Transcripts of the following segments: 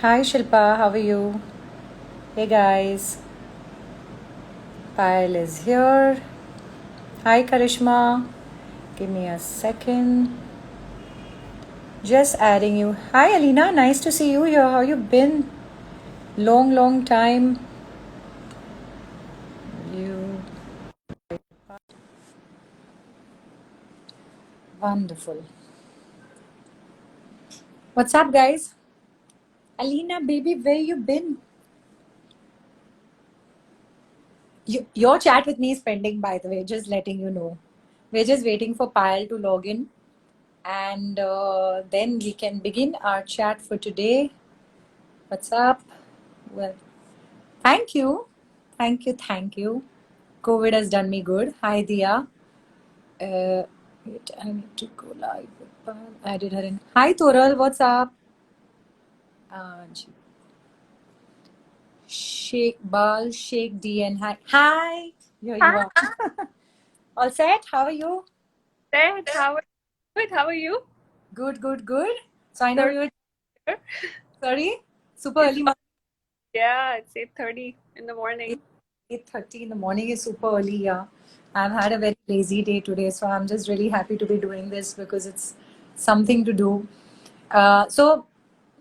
Hi Shilpa, how are you? Hey guys, Payal is here. Hi Karishma, give me a second. Just adding you. Hi Alina, nice to see you here. How you been? Long time. You wonderful. What's up, guys? Alina, baby, where you been? Your chat with me is pending, by the way. Just letting you know. We're just waiting for Payal to log in, and then we can begin our chat for today. What's up? Well, thank you. Thank you. COVID has done me good. Hi, Dia. Wait, I need to go live. I did her in. Hi, Toral. What's up? Uh, Sheikh Bal, Sheikh DN. Hi. Hi. Here you Hi, are. All set? How are you? Ted. How are you? Good. So I know Third you're year. sorry. Super It's early. fun. Yeah, it's 8:30 in the morning. 8:30 in the morning is super early, yeah. I've had a very lazy day today, so I'm just really happy to be doing this because it's something to do.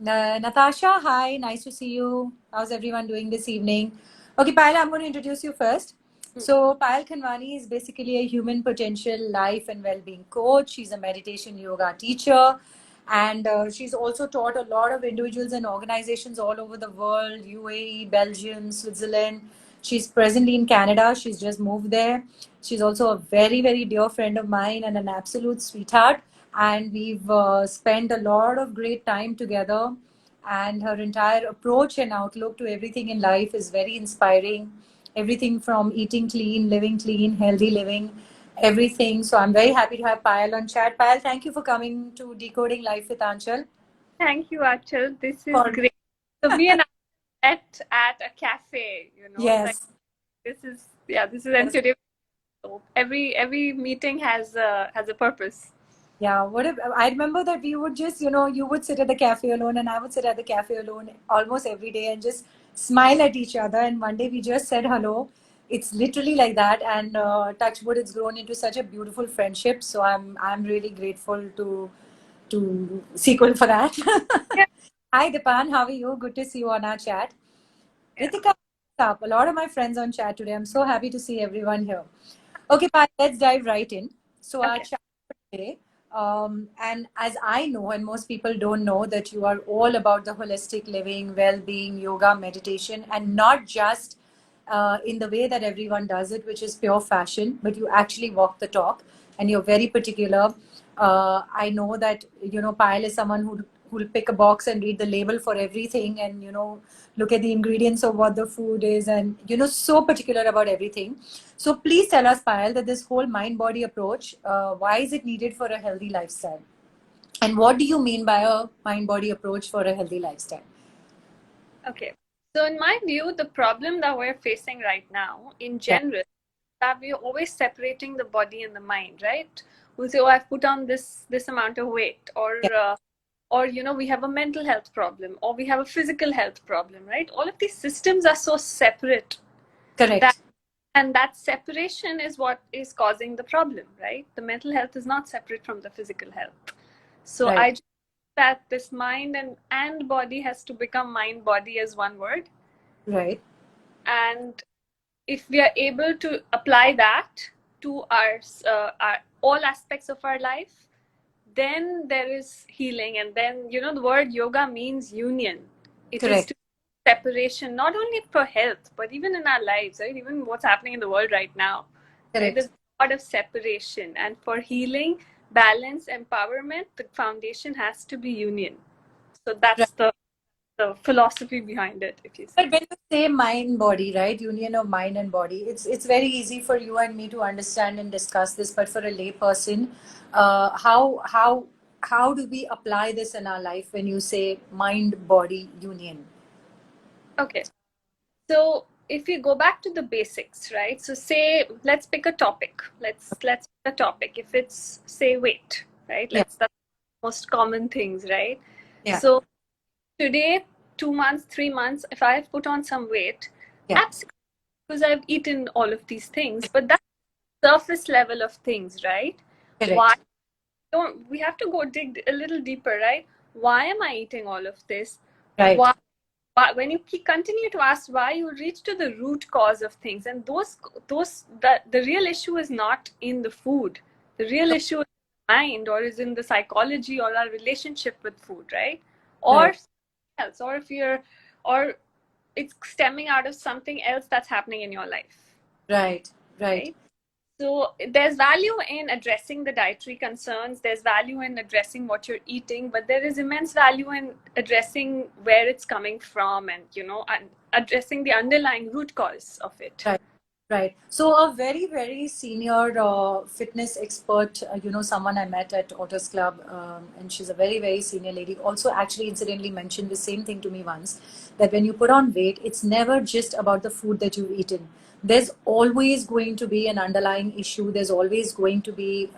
Natasha, hi, nice to see you. How's everyone doing this evening? Okay, Payal, I'm going to introduce you first. So, Payal Khanwani is basically a human potential life and well-being coach. She's a meditation yoga teacher, and she's also taught a lot of individuals and organizations all over the world: UAE, Belgium, Switzerland. She's presently in Canada. She's just moved there. She's also a very dear friend of mine and an absolute sweetheart. And we've spent a lot of great time together. And her entire approach and outlook to everything in life is very inspiring. Everything from eating clean, healthy living, everything. So I'm very happy to have Payal on chat. Payal, thank you for coming to Decoding Life with Anchal. Thank you, Achal. This is For great. So we and I met at a cafe, like yes, this is and yes. today so every meeting has a purpose. Yeah, what if I remember that we would just, you would sit at the cafe alone and I would sit at the cafe alone almost every day and just smile at each other. And one day we just said hello. It's literally like that. And touchwood, it's grown into such a beautiful friendship. So I'm really grateful to Sequel for that. Yeah, Hi, Dipan. How are you? Good to see you on our chat. yeah. Ritika, what's up? A lot of my friends on chat today. I'm so happy to see everyone here. Okay, Pat, let's dive right in. So our Okay. chat today, and as I know, and most people don't know, that you are all about the holistic living, well-being, yoga, meditation, and not just in the way that everyone does it, which is pure fashion, but you actually walk the talk, and you're very particular. I know that Payal is someone who'll pick a box and read the label for everything, and look at the ingredients of what the food is, and so particular about everything. So please tell us, Payal, that this whole mind-body approach, why is it needed for a healthy lifestyle? And what do you mean by a mind-body approach for a healthy lifestyle? Okay. So in my view, the problem that we're facing right now, in Yeah, general, that we're always separating the body and the mind, right? We'll say, "Oh, I've put on this amount of weight," yeah, or we have a mental health problem, or we have a physical health problem, right? All of these systems are so separate that correct. and that separation is what is causing the problem, right? The mental health is not separate from the physical health. So Right, I just think that this mind and body has to become mind body as one word. right, And if we are able to apply that to our all aspects of our life, then there is healing. And then the word yoga means union. It is correct, to separation, not only for health but even in our lives, right? Even what's happening in the world right now, right? There's correct. a lot of separation, and for healing, balance, empowerment, the foundation has to be union. So Right. that's the philosophy behind it, if you But see. when you say mind body, right, union of mind and body, it's very easy for you and me to understand and discuss this. But for a lay person, how do we apply this in our life when you say mind body union? Okay. So if you go back to the basics, right? So say let's pick a topic. Let's pick a topic. If it's say weight, right? Yeah, That's the most common things, right? yeah, So today, 2 months, 3 months, if I've put on some weight, Yeah. absolutely, because I've eaten all of these things. But that's surface level of things, right? Correct. Why don't we have to go dig a little deeper, right? Why am I eating all of this? Right. Why, when you continue to ask why, you reach to the root cause of things, and the real issue is not in the food. The real issue is in the mind, or is in the psychology, or our relationship with food, right? Or Right. else, or if you're, or it's stemming out of something else that's happening in your life, Right. Right. right? So there's value in addressing the dietary concerns. There's value in addressing what you're eating, but there is immense value in addressing where it's coming from, and addressing the underlying root cause of it. Right. Right. So a very, very senior fitness expert, someone I met at Otters Club, and she's a very, very senior lady, also actually incidentally mentioned the same thing to me once, that when you put on weight, it's never just about the food that you've eaten. There's always going to be an underlying issue. There's always going to be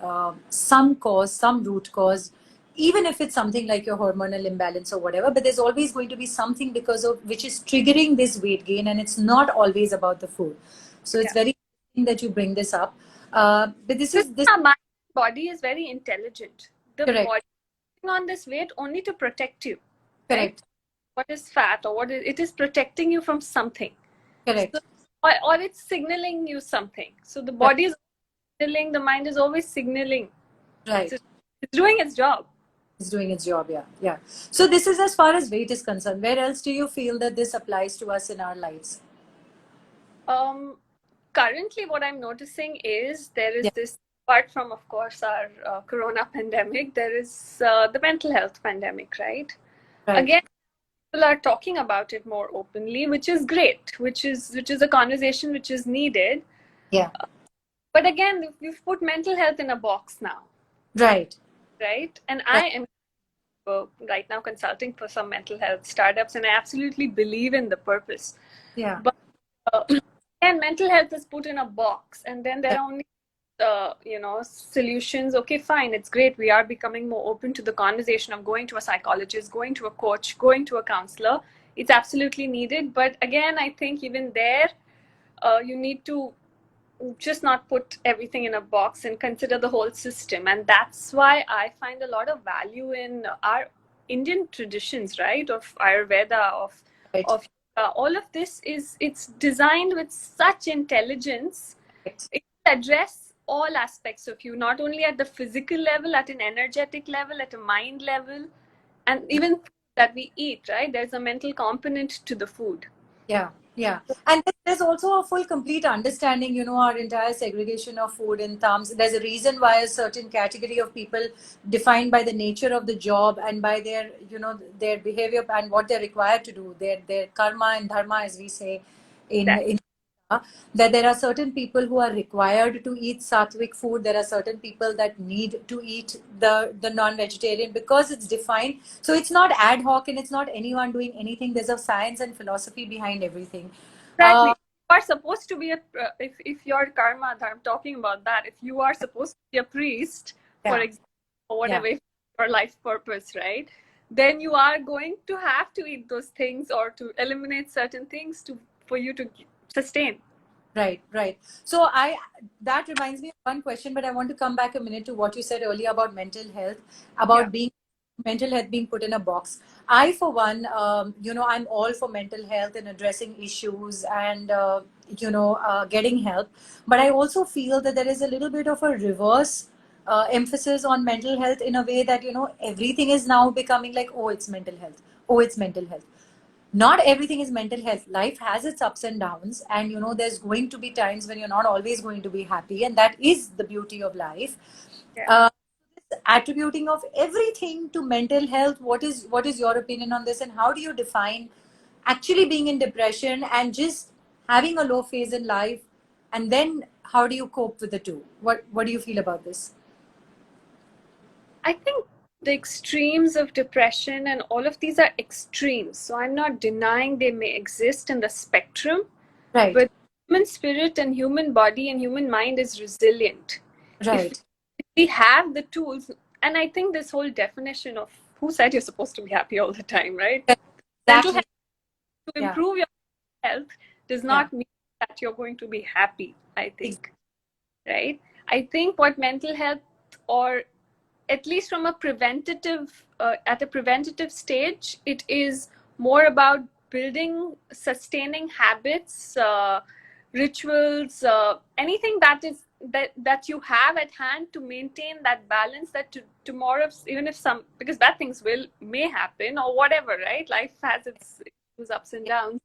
some cause, some root cause, even if it's something like your hormonal imbalance or whatever, but there's always going to be something because of which is triggering this weight gain, and it's not always about the food. So it's very interesting that you bring this up. But this is this. My body is very intelligent. The Correct. body is putting on this weight only to protect you. Correct. Right? What is fat, or it is protecting you from something. Correct. So, or it's signaling you something. So the body is signaling, the mind is always signaling. Right. So it's doing its job. It's doing its job. Yeah. Yeah. So this is as far as weight is concerned. Where else do you feel that this applies to us in our lives? Currently, what I'm noticing is there is this, apart from, of course, our corona pandemic, there is the mental health pandemic, right? Again, people are talking about it more openly, which is great, which is a conversation which is needed. Yeah. But again, we've put mental health in a box now. Right. Right. And I am right now consulting for some mental health startups, and I absolutely believe in the purpose. Yeah. But and mental health is put in a box, and then there are only solutions. Okay, fine, it's great, we are becoming more open to the conversation of going to a psychologist, going to a coach, going to a counselor. It's absolutely needed, but again, I think even there you need to just not put everything in a box and consider the whole system. And that's why I find a lot of value in our Indian traditions, right, of Ayurveda, of all of this. It's designed with such intelligence. It address all aspects of you, not only at the physical level, at an energetic level, at a mind level, and even that we eat, right? There's a mental component to the food. Yeah. Yeah. And there's also a full complete understanding, our entire segregation of food in terms. There's a reason why a certain category of people, defined by the nature of the job and by their, their behavior and what they're required to do, their karma and dharma, as we say in that there are certain people who are required to eat sattvic food. There are certain people that need to eat the non-vegetarian because it's defined. So it's not ad hoc, and it's not anyone doing anything. There's a science and philosophy behind everything. Exactly. You are supposed to be if your karma, I'm talking about that, if you are supposed to be a priest, for example, or whatever, your life purpose, right? Then you are going to have to eat those things, or to eliminate certain things for you to sustain. Right. So that reminds me of one question, but I want to come back a minute to what you said earlier about mental health, about mental health being put in a box. I, for one, I'm all for mental health and addressing issues and, getting help. But I also feel that there is a little bit of a reverse emphasis on mental health, in a way that, everything is now becoming like, oh, it's mental health. Oh, it's mental health. Not everything is mental health. Life has its ups and downs, and there's going to be times when you're not always going to be happy, and that is the beauty of life. Attributing of everything to mental health, what is your opinion on this, and how do you define actually being in depression and just having a low phase in life, and then how do you cope with the two? What do you feel about this? I think the extremes of depression and all of these are extremes. So I'm not denying they may exist in the spectrum. Right. But human spirit and human body and human mind is resilient. Right. If we have the tools, and I think this whole definition of who said you're supposed to be happy all the time, right? Exactly. To Yeah. improve your health does not mean that you're going to be happy, I think. Right? I think what mental health, or at least from a preventative, at a preventative stage, it is more about building, sustaining habits, rituals, anything that you have at hand to maintain that balance, that tomorrow, even if because bad things may happen or whatever, right? Life has its ups and downs.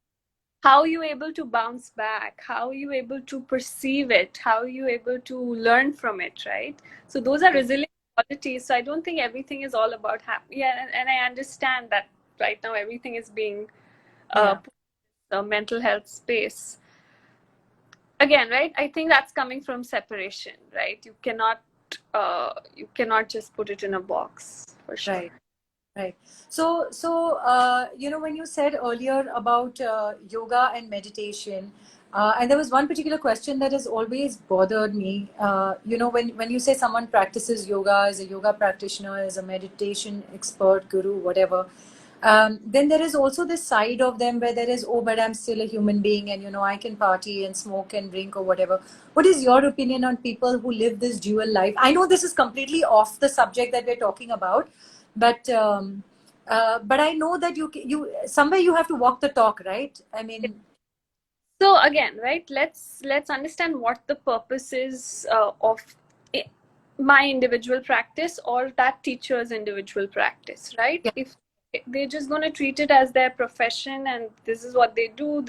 How are you able to bounce back? How are you able to perceive it? How are you able to learn from it, right? So those are resilient qualities. So I don't think everything is all about happy. Yeah, and I understand that right now everything is being put in a mental health space. Again, right? I think that's coming from separation, right? You cannot just put it in a box, for sure. Right. Right. So, when you said earlier about yoga and meditation, and there was one particular question that has always bothered me. When you say someone practices yoga, is a yoga practitioner, is a meditation expert, guru, whatever, then there is also this side of them where there is, oh, but I'm still a human being, and I can party and smoke and drink or whatever. What is your opinion on people who live this dual life? I know this is completely off the subject that we're talking about, but I know that you somewhere you have to walk the talk, right? I mean, so again, right? Let's understand what the purpose is of my individual practice or that teacher's individual practice, right? yeah, If they're just going to treat it as their profession and this is what they do,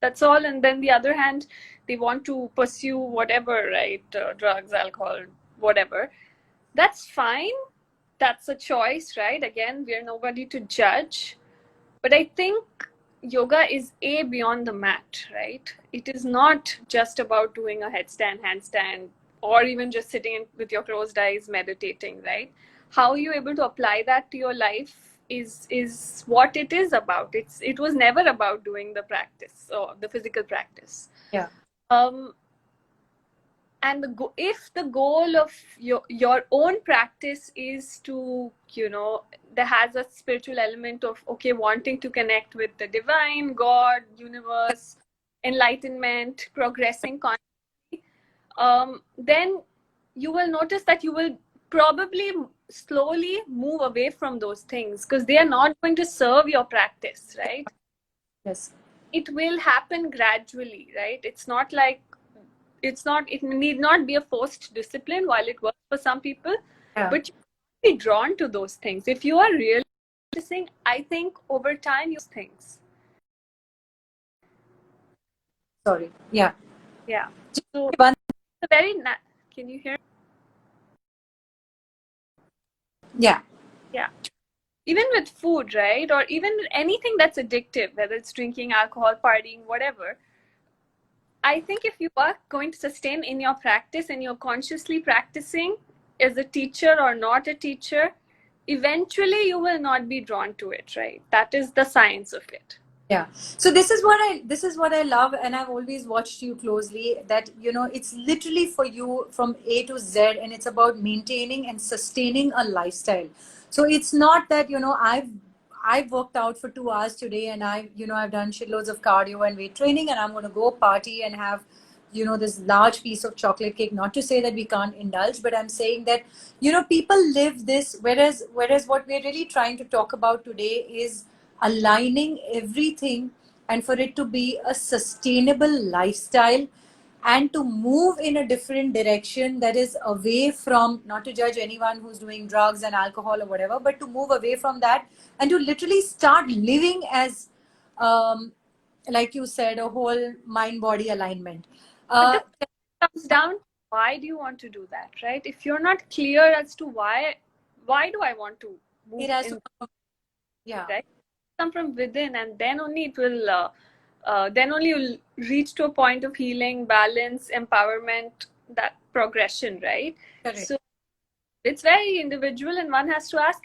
that's all, and then the other hand, they want to pursue whatever, right? Drugs, alcohol, whatever. That's fine. That's a choice, right? Again, we're nobody to judge. But I think yoga is beyond the mat, right? It is not just about doing a headstand, handstand, or even just sitting with your closed eyes meditating, right? How are you able to apply that to your life is what it is about. It was never about doing the practice or the physical practice. yeah, Um, and if the goal of your own practice is to, there has a spiritual element of, okay, wanting to connect with the divine, God, universe, enlightenment, progressing consciously, then you will notice that you will probably slowly move away from those things because they are not going to serve your practice, right? yes, It will happen gradually, right? It need not be a forced discipline while it works for some people, yeah. but you can be drawn to those things. If you are really practicing, I think over time you things. Sorry, yeah. Yeah. So One, it's a very can you hear? yeah, Yeah. Even with food, right? Or even anything that's addictive, whether it's drinking alcohol, partying, whatever. I think if you are going to sustain in your practice and you're consciously practicing as a teacher or not a teacher, eventually you will not be drawn to it, right? That is the science of it. yeah. So this is what I love, and I've always watched you closely. That it's literally for you from A to Z, and it's about maintaining and sustaining a lifestyle. So it's not that I've worked out for 2 hours today, and I've done shitloads of cardio and weight training, and I'm going to go party and have this large piece of chocolate cake. Not to say that we can't indulge, but I'm saying that people live this. Whereas what we're really trying to talk about today is aligning everything, and for it to be a sustainable lifestyle, and to move in a different direction that is away from, not to judge anyone who's doing drugs and alcohol or whatever, but to move away from that and to literally start living as, like you said, a whole mind body alignment. But uh, this comes down to why do you want to do that, right? If you're not clear as to why do I want to move it has in, to come, yeah, right? Come from within, and then only it will then only you'll reach to a point of healing, balance, empowerment, that progression, right? correct. So it's very individual, and one has to ask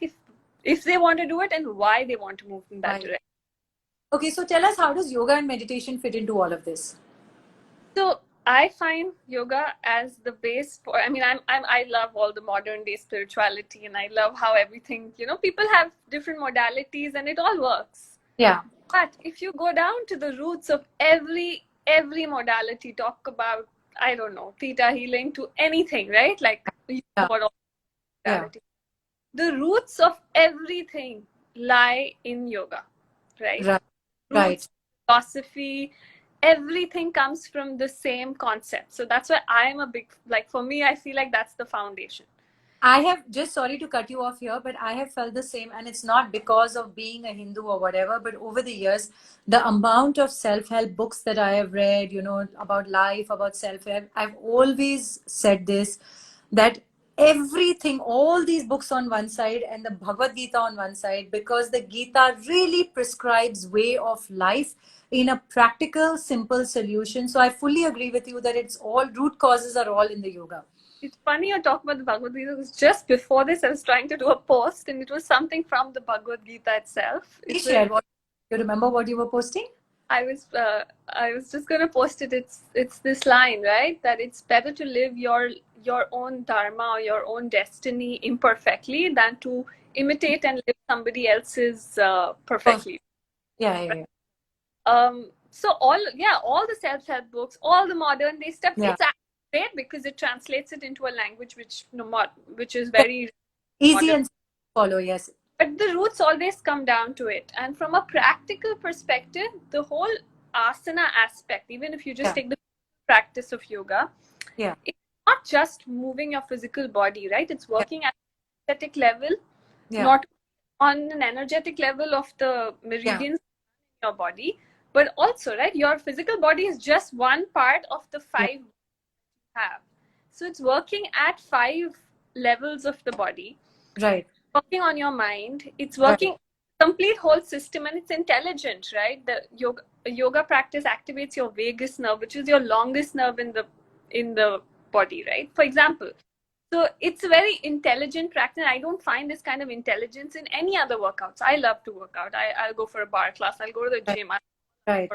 if they want to do it and why they want to move in that Right. direction. Okay, so tell us, how does yoga and meditation fit into all of this? So I find yoga as the base for. I mean, I love all the modern day spirituality, and I love how everything. People have different modalities, and it all works. Yeah. But if you go down to the roots of every modality, talk about, I don't know, theta healing to anything, right? Like you know Yeah. about all Yeah. modality. The roots of everything lie in yoga, right? Right. Right. Roots, philosophy, everything comes from the same concept. So that's why I'm a big, like for me, I feel like that's the foundation. I have just sorry to cut you off here, but I have felt the same, and it's not because of being a Hindu or whatever, but over the years, the amount of self-help books that I have read, about life, about self-help, I've always said this, that everything, all these books on one side and the Bhagavad Gita on one side, because the Gita really prescribes way of life in a practical, simple solution. So I fully agree with you that it's all root causes are all in the yoga. It's funny you're talking about the Bhagavad Gita because just before this, I was trying to do a post and it was something from the Bhagavad Gita itself. Please share what you remember what you were posting. I was just gonna post it. It's this line, right? That it's better to live your own dharma or your own destiny imperfectly than to imitate and live somebody else's perfectly. Yeah. So all the self-help books, all the modern day stuff, Yeah. it's actually great because it translates it into a language which is very Easy modern. and follow, yes. But the roots always come down to it. And from a practical perspective, the whole asana aspect, even if you just take the practice of yoga, it's not just moving your physical body, right? It's working at an energetic level, not on an energetic level of the meridians in your body, but also, right, your physical body is just one part of the five you have. So it's working at 5 levels of the body. Right. Working on your mind, it's working complete whole system, and it's intelligent, right? The yoga practice activates your vagus nerve, which is your longest nerve in the body, right? For example, so it's a very intelligent practice. I don't find this kind of intelligence in any other workouts. I love to work out. I'll go for a bar class, I'll go to the gym. Right.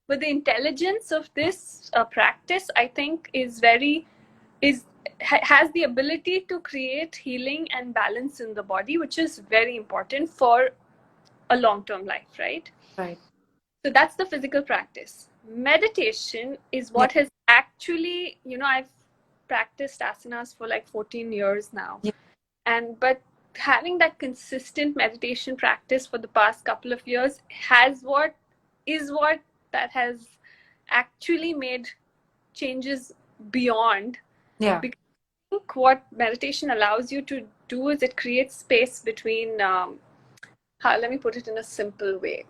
But the intelligence of this practice, I think, has the ability to create healing and balance in the body, which is very important for a long-term life, right? Right. So that's the physical practice. Meditation is what has actually, I've practiced asanas for like 14 years now. But having that consistent meditation practice for the past couple of years is what that has actually made changes beyond. Because I think what meditation allows you to do is it creates space between, let me put it in a simple way.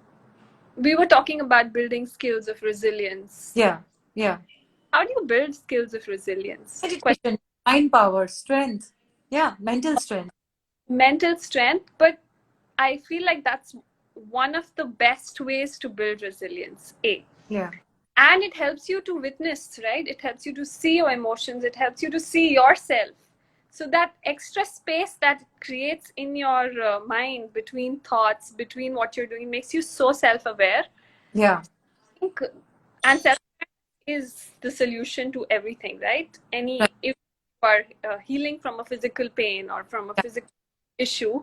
We were talking about building skills of resilience. Yeah. How do you build skills of resilience? Meditation, mind power, strength. Yeah, mental strength. Mental strength, but I feel like that's one of the best ways to build resilience. And it helps you to witness, right? It helps you to see your emotions. It helps you to see yourself. So that extra space that creates in your mind between thoughts, between what you're doing, makes you so self-aware. Yeah. And self-awareness is the solution to everything, right? If you are healing from a physical pain or from a physical issue,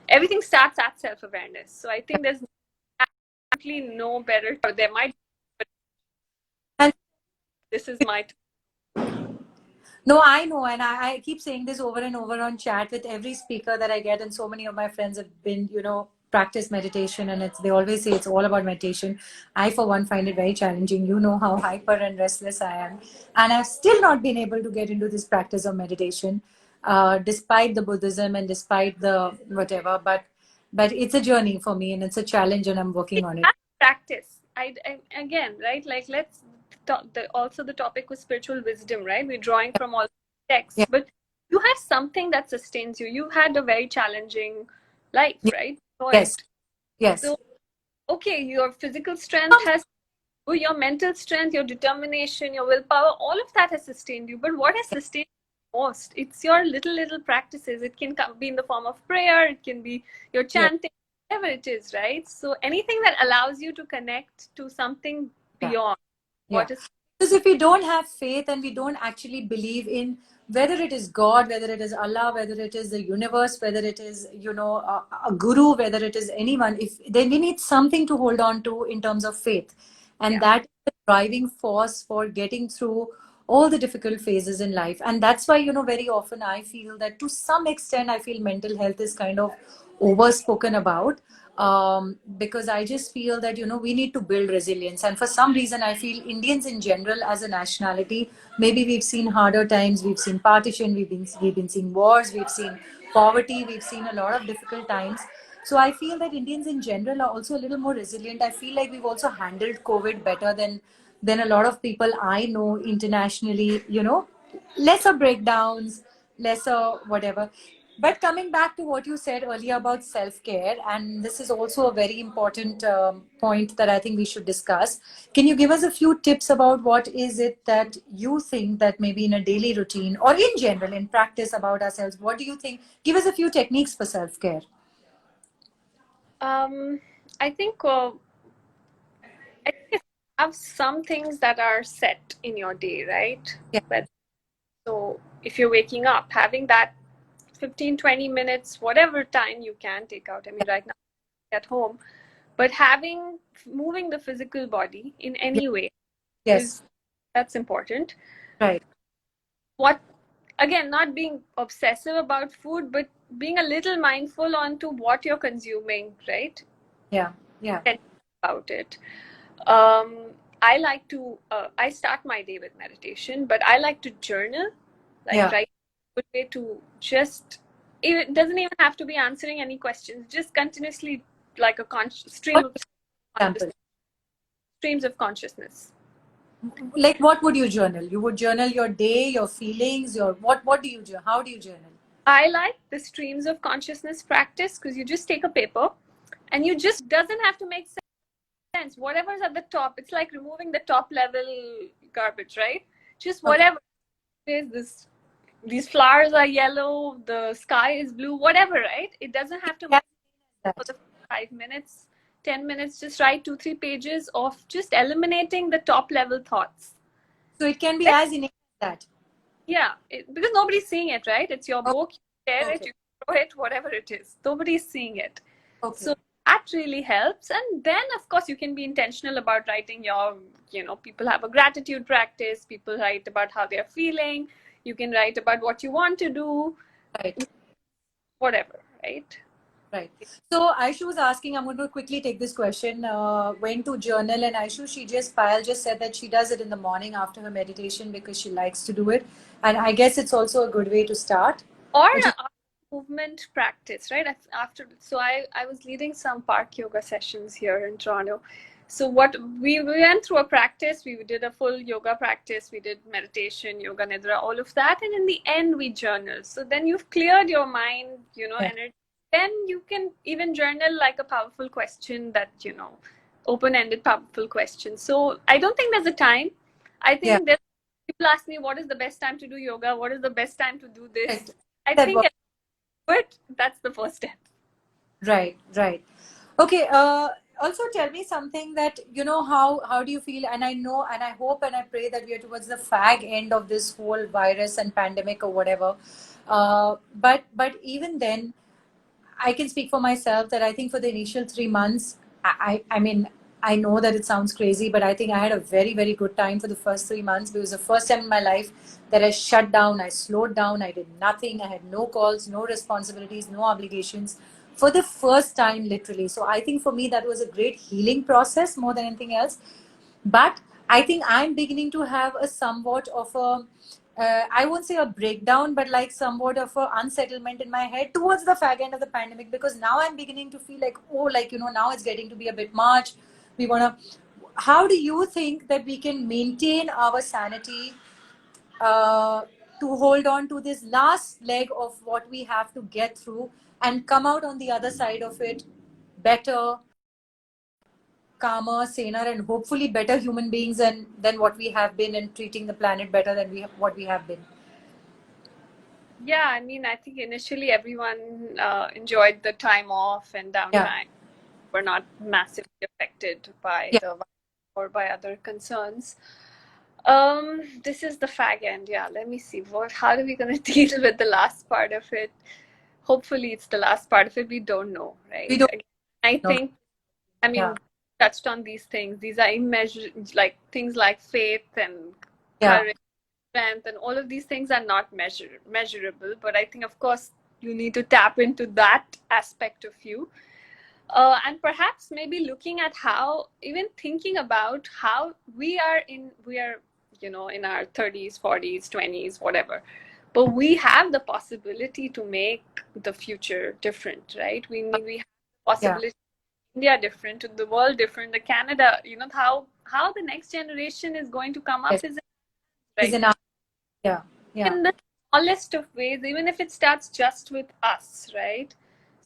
everything starts at self-awareness. So I think there's absolutely no better. There might be, but this is my. No, I know, and I keep saying this over and over on chat with every speaker that I get, and so many of my friends have been, practice meditation, and they always say it's all about meditation. I, for one, find it very challenging. You know how hyper and restless I am, and I've still not been able to get into this practice of meditation, despite the Buddhism and despite the whatever. But it's a journey for me, and it's a challenge, and I'm working on it. Practice. I again, right? Like let's talk. Also, the topic was spiritual wisdom, right? We're drawing from all texts, but you have something that sustains you. You've had a very challenging life, right? Yes. So, okay, your physical strength your mental strength, your determination, your willpower, all of that has sustained you. But what has sustained you most? It's your little practices. It can be in the form of prayer. It can be your chanting, whatever it is, right? So anything that allows you to connect to something beyond what is. Because if we don't have faith and we don't actually believe in whether it is God, whether it is Allah, whether it is the universe, whether it is, a guru, whether it is anyone, if then we need something to hold on to in terms of faith. And Yeah. that is the driving force for getting through all the difficult phases in life. And that's why, very often I feel that to some extent, I feel mental health is kind of overspoken about, because I just feel that we need to build resilience. And for some reason, I feel Indians in general, as a nationality, maybe we've seen harder times, we've seen partition, we've been seeing wars, we've seen poverty, we've seen a lot of difficult times. So I feel that Indians in general are also a little more resilient. I feel like we've also handled COVID better than a lot of people I know internationally. Lesser breakdowns, lesser whatever. But coming back to what you said earlier about self-care, and this is also a very important point that I think we should discuss. Can you give us a few tips about what is it that you think that maybe in a daily routine or in general in practice about ourselves? What do you think? Give us a few techniques for self-care. I think I think if you have some things that are set in your day, right? Yeah. But so if you're waking up, having that 15, 20 minutes, whatever time you can take out. I mean, right now at home, but moving the physical body in Yeah. any way Yes. that's important. Right. What again, not being obsessive about food, but being a little mindful onto what you're consuming, right? Yeah. Yeah. About it. Um, I like to I start my day with meditation, but I like to journal, like Yeah. write a good way to just it doesn't even have to be answering any questions, just continuously like a What example? streams of consciousness. Like, what would you journal? You would journal your day, your feelings, your what do you journal? How do you journal? I like the streams of consciousness practice because you just take a paper and you just doesn't have to make sense. Whatever's at the top, it's like removing the top level garbage, right? Just Okay. whatever it is, these flowers are yellow, the sky is blue, whatever, right? It doesn't have to Yeah. make for the 5 minutes, 10 minutes, just write 2-3 pages of just eliminating the top level thoughts. So it can be as innate as that. Yeah, because nobody's seeing it, right? It's your Okay. book, you share it, Okay. you throw it, whatever it is. Nobody's seeing it. Okay. So that really helps. And then, of course, you can be intentional about writing your, people have a gratitude practice, people write about how they're feeling, you can write about what you want to do, Right. whatever, right? Right. So Aishu was asking, I'm going to quickly take this question. When to journal, and Payal just said that she does it in the morning after her meditation because she likes to do it. And I guess it's also a good way to start. Or Which is, movement practice, right? So I was leading some park yoga sessions here in Toronto. So what we went through a practice, we did a full yoga practice, we did meditation, yoga nidra, all of that, and in the end we journal. So then you've cleared your mind, Yeah. energy. Then you can even journal like a powerful question that, open-ended powerful question. So I don't think there's a time. I Yeah. think that people ask me what is the best time to do yoga, what is the best time to do this. Right. I That think was but that's the first step. right. Right. Okay. Also tell me something that, how do you feel? And I know, and I hope and I pray that we are towards the fag end of this whole virus and pandemic or whatever. But even then, I can speak for myself that I think for the initial 3 months, I mean, I know that it sounds crazy, but I think I had a very, very good time for the first 3 months. It was the first time in my life that I shut down, I slowed down, I did nothing, I had no calls, no responsibilities, no obligations for the first time, literally. So I think for me, that was a great healing process more than anything else. But I think I'm beginning to have a somewhat of a, I won't say a breakdown, but like somewhat of a unsettlement in my head towards the fag end of the pandemic, because now I'm beginning to feel like, oh, like, now it's getting to be a bit much. We want to, how do you think that we can maintain our sanity uh, to hold on to this last leg of what we have to get through and come out on the other side of it better, calmer, saner, and hopefully better human beings than what we have been, and treating the planet better than what we have been. Yeah, I mean, I think initially everyone enjoyed the time off and downtime. Yeah. We're not massively affected by Yeah. the virus or by other concerns. This is the fag end. Yeah, let me see. How are we gonna deal with the last part of it? Hopefully, it's the last part of it. We don't know, right? We don't Again, I know. think, I mean, Yeah. touched on these things. These are immeasurable, like things like faith and Yeah. courage, strength, and all of these things are not measurable. But I think, of course, you need to tap into that aspect of you. And perhaps maybe looking at how, even thinking about how we are, in our 30s, 40s, 20s, whatever, but we have the possibility to make the future different, right? We have the Yeah. possibility, India different, to the world different, the Canada, how the next generation is going to come up Yes. is Is right in our, yeah. Yeah. in the smallest of ways, even if it starts just with us, right?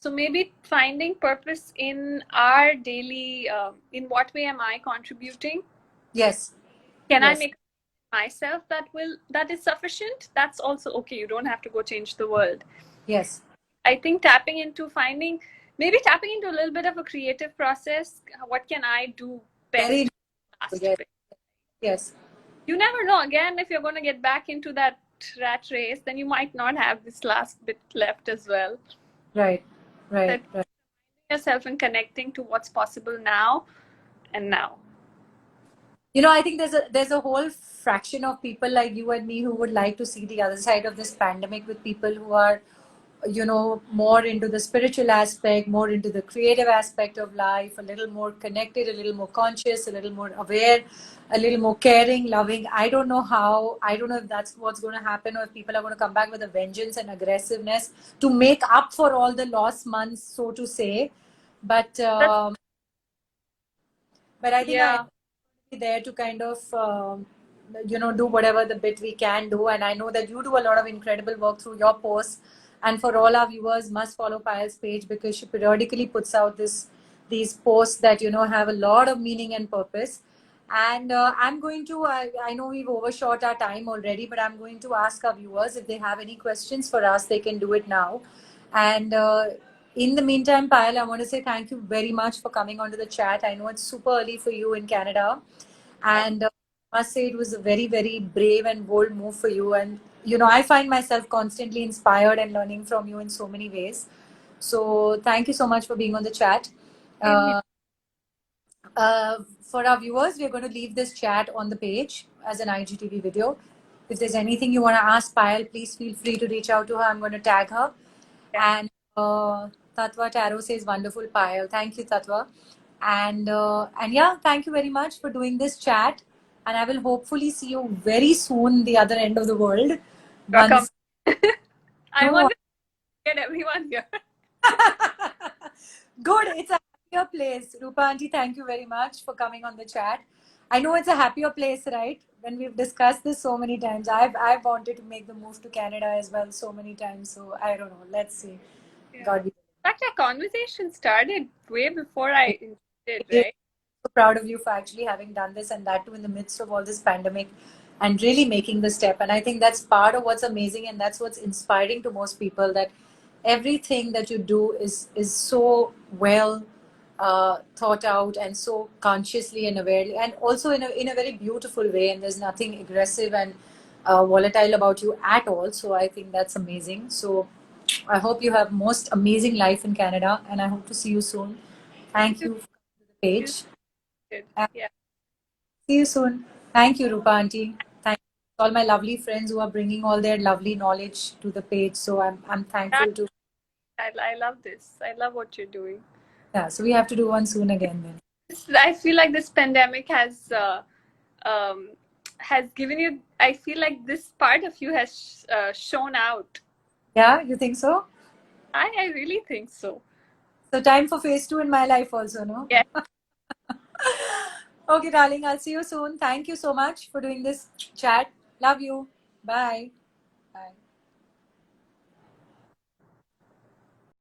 So maybe finding purpose in our daily, in what way am I contributing? Yes. Can I Yes. make myself that is sufficient? That's also okay. You don't have to go change the world. Yes. I think maybe tapping into a little bit of a creative process. What can I do Very. best? Last Yes. bit. Yes. You never know. Again, if you're going to get back into that rat race, then you might not have this last bit left as well. Right. Right. That Right. yourself and connecting to what's possible now and now. I think there's a whole fraction of people like you and me who would like to see the other side of this pandemic, with people who are, more into the spiritual aspect, more into the creative aspect of life, a little more connected, a little more conscious, a little more aware, a little more caring, loving. I don't know how. I don't know if that's what's going to happen, or if people are going to come back with a vengeance and aggressiveness to make up for all the lost months, so to say. But I think I Yeah. be there to kind of do whatever the bit we can do. And I know that you do a lot of incredible work through your posts, and for all our viewers, must follow Payal's page, because she periodically puts out these posts that have a lot of meaning and purpose. And I'm going to I know we've overshot our time already, but I'm going to ask our viewers if they have any questions for us. They can do it now. And in the meantime, Payal, I want to say thank you very much for coming onto the chat. I know it's super early for you in Canada, and I must say it was a very, very brave and bold move for you. And I find myself constantly inspired and learning from you in so many ways. So thank you so much for being on the chat. Uh, for our viewers, we're going to leave this chat on the page as an IGTV video. If there's anything you want to ask Payal, please feel free to reach out to her. I'm going to tag her. Yeah. And Tatwa Taro says, wonderful, Payal. Thank you, Tatwa. And yeah, thank you very much for doing this chat. And I will hopefully see you very soon, the other end of the world. Welcome. Once I want to get everyone here. Good, it's a happier place. Rupa Auntie, thank you very much for coming on the chat. I know it's a happier place, right? When we've discussed this so many times, I've wanted to make the move to Canada as well so many times. So I don't know. Let's see. Yeah. God, In fact, our conversation started way before I did, we're right? so proud of you for actually having done this, and that too in the midst of all this pandemic, and really making the step. And I think that's part of what's amazing, and that's what's inspiring to most people, that everything that you do is so well thought out, and so consciously and awarely, and also in a very beautiful way, and there's nothing aggressive and volatile about you at all. So I think that's amazing. So I hope you have most amazing life in Canada, and I hope to see you soon. Thank you for coming to the page. And Yeah. see you soon. Thank you, Rupa Auntie. Thank you, all my lovely friends who are bringing all their lovely knowledge to the page. So I'm thankful to. I love this. I love what you're doing. Yeah, so we have to do one soon again then. I feel like this pandemic has given you. I feel like this part of you has shown out. Yeah, you think so? I really think so. So time for phase 2 in my life also, no? Yeah. Okay, darling. I'll see you soon. Thank you so much for doing this chat. Love you. Bye. Bye.